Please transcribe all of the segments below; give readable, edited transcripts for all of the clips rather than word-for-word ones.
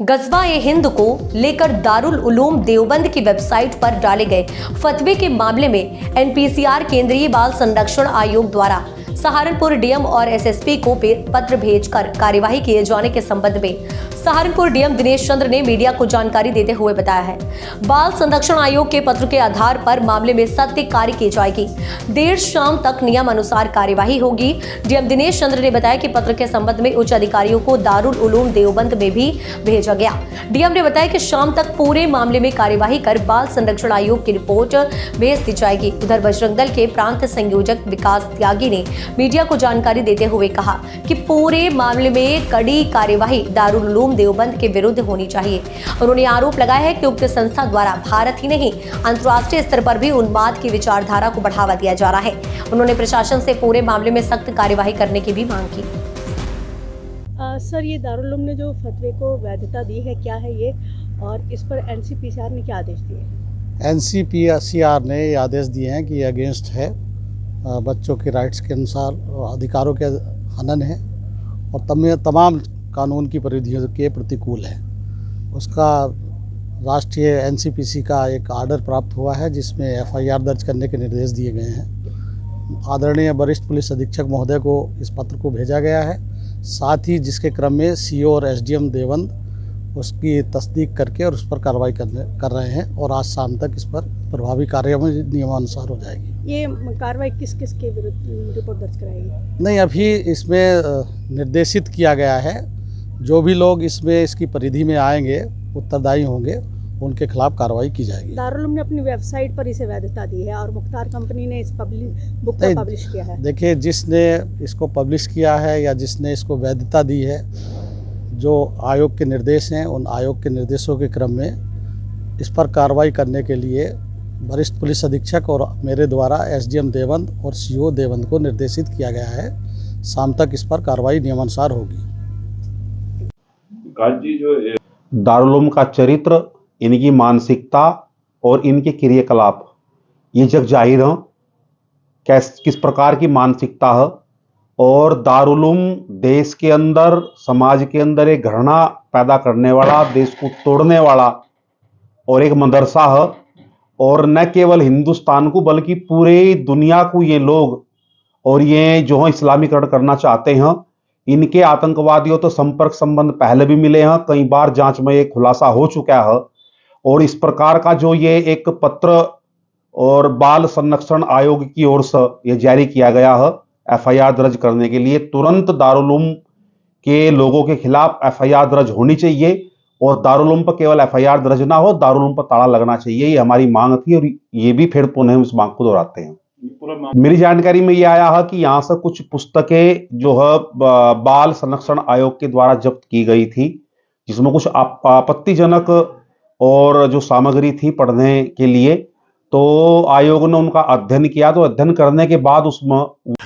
गज़वा-ए-हिंद को लेकर दारुल उलूम देवबंद की वेबसाइट पर डाले गए फतवे के मामले में एनपीसीआर केंद्रीय बाल संरक्षण आयोग द्वारा सहारनपुर डीएम और एसएसपी को पत्र भेजकर कार्यवाही किए जाने के संबंध में सहारनपुर डीएम दिनेश चंद्र ने मीडिया को जानकारी देते हुए बताया है। बाल संरक्षण आयोग के पत्र के आधार पर मामले में सत्य कार्य की जाएगी। देर शाम तक नियम अनुसार कार्यवाही होगी। डीएम दिनेश चंद्र ने बताया कि पत्र के संबंध में उच्च अधिकारियों को दारुल उलूम देवबंद में भी भेजा गया। डीएम ने बताया कि शाम तक पूरे मामले में कार्यवाही कर बाल संरक्षण आयोग की रिपोर्ट भेज दी जाएगी। उधर बजरंग दल के प्रांत संयोजक विकास त्यागी ने मीडिया को जानकारी देते हुए कहा कि पूरे मामले में कड़ी कार्यवाही दारुल उलूम देवबंद के विरुद्ध होनी चाहिए। उन्होंने आरोप लगाया है कि उक्त संस्था द्वारा भारत ही नहीं अंतर्राष्ट्रीय स्तर पर भी उन्माद की विचारधारा को बढ़ावा दिया जा रहा है। उन्होंने प्रशासन से पूरे मामले में सख्त कार्यवाही करने की भी मांग की। सर, ये दारुल उलूम ने जो फतवे को वैधता दी है, क्या है ये, और इस पर एनसीपीसीआर ने क्या आदेश दिए? एनसीपीसीआर ने ये आदेश दिए हैं कि ये अगेंस्ट है, बच्चों के राइट्स के अनुसार अधिकारों के हनन है और तमाम कानून की परिधियों के प्रतिकूल है। उसका राष्ट्रीय एनसीपीसी का एक आर्डर प्राप्त हुआ है जिसमें एफआईआर दर्ज करने के निर्देश दिए गए हैं। आदरणीय वरिष्ठ पुलिस अधीक्षक महोदय को इस पत्र को भेजा गया है। साथ ही जिसके क्रम में सीओ और एसडीएम देवबंद उसकी तस्दीक करके और उस पर कार्रवाई कर रहे हैं और आज शाम तक इस पर प्रभावी कार्रवाई नियमानुसार हो जाएगी। ये कार्रवाई किस किस के विरुद्ध रिपोर्ट दर्ज कराएगी? नहीं, अभी इसमें निर्देशित किया गया है जो भी लोग इसकी परिधि में आएंगे, उत्तरदायी होंगे, उनके खिलाफ कार्रवाई की जाएगी। दारुल उलूम ने अपनी वेबसाइट पर इसे वैधता दी है और मुख्तार कंपनी ने इस बुक को पब्लिश किया है। देखिए, जिसने इसको पब्लिश किया है या जिसने इसको वैधता दी है, जो आयोग के निर्देश हैं, उन आयोग के निर्देशों के क्रम में इस पर कार्रवाई करने के लिए वरिष्ठ पुलिस अधीक्षक और मेरे द्वारा एसडीएम देवबंद और सीओ देवबंद को निर्देशित किया गया है। शाम तक इस पर कार्रवाई नियमानुसार होगी। दारुल उलूम का चरित्र, इनकी मानसिकता और इनके क्रियाकलाप ये जग जाहिर है किस प्रकार की मानसिकता है। और दारुल उलूम देश के अंदर, समाज के अंदर एक घृणा पैदा करने वाला, देश को तोड़ने वाला और एक मदरसा है। और न केवल हिंदुस्तान को बल्कि पूरे दुनिया को ये लोग और ये जो है इस्लामीकरण करना चाहते हैं। इनके आतंकवादियों तो संपर्क संबंध पहले भी मिले हैं, कई बार जांच में ये खुलासा हो चुका है। और इस प्रकार का जो ये एक पत्र और बाल संरक्षण आयोग की ओर से ये जारी किया गया है एफआईआर दर्ज करने के लिए, तुरंत दारुल उलूम के लोगों के खिलाफ एफआईआर दर्ज होनी चाहिए। और दारुल उलूम पर केवल एफआईआर दर्ज ना हो, दारुल उलूम पर ताला लगना चाहिए। ये हमारी मांग थी और ये भी फिर पुनः उस मांग को दोहराते हैं। मेरी जानकारी में ये आया है कि यहाँ से कुछ पुस्तकें जो है बाल संरक्षण आयोग के द्वारा जब्त की गई थी, जिसमें कुछ आपत्तिजनक और जो सामग्री थी पढ़ने के लिए, तो आयोग ने उनका अध्ययन किया। तो अध्ययन करने के बाद उसमें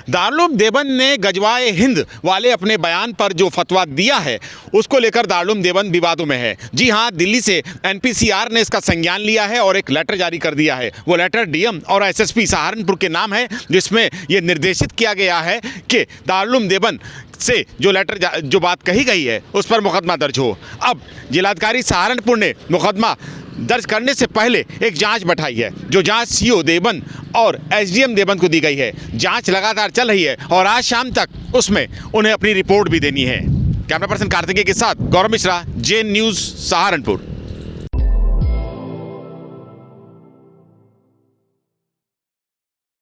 दारुल उलूम देवबंद ने गज़वा-ए-हिंद वाले अपने बयान पर जो फतवा दिया है उसको लेकर दारुल उलूम देवबंद विवादों में है। जी हाँ, दिल्ली से एनपीसीआर ने इसका संज्ञान लिया है और एक लेटर जारी कर दिया है। वो लेटर डीएम और एसएसपी सहारनपुर के नाम है, जिसमें ये निर्देशित किया गया है कि दारुल उलूम देवबंद से जो बात कही गई है उस पर मुकदमा दर्ज हो। अब जिलाधिकारी सहारनपुर ने मुकदमा दर्ज करने से पहले एक जांच बैठाई है, जो जांच सीओ देवबंद और एसडीएम देवबंद को दी गई है। जांच लगातार चल रही है और आज शाम तक उसमें उन्हें अपनी रिपोर्ट भी देनी है। कैमरा पर्सन कार्तिकेय के साथ गौरव मिश्रा, जेएन न्यूज़, सहारनपुर।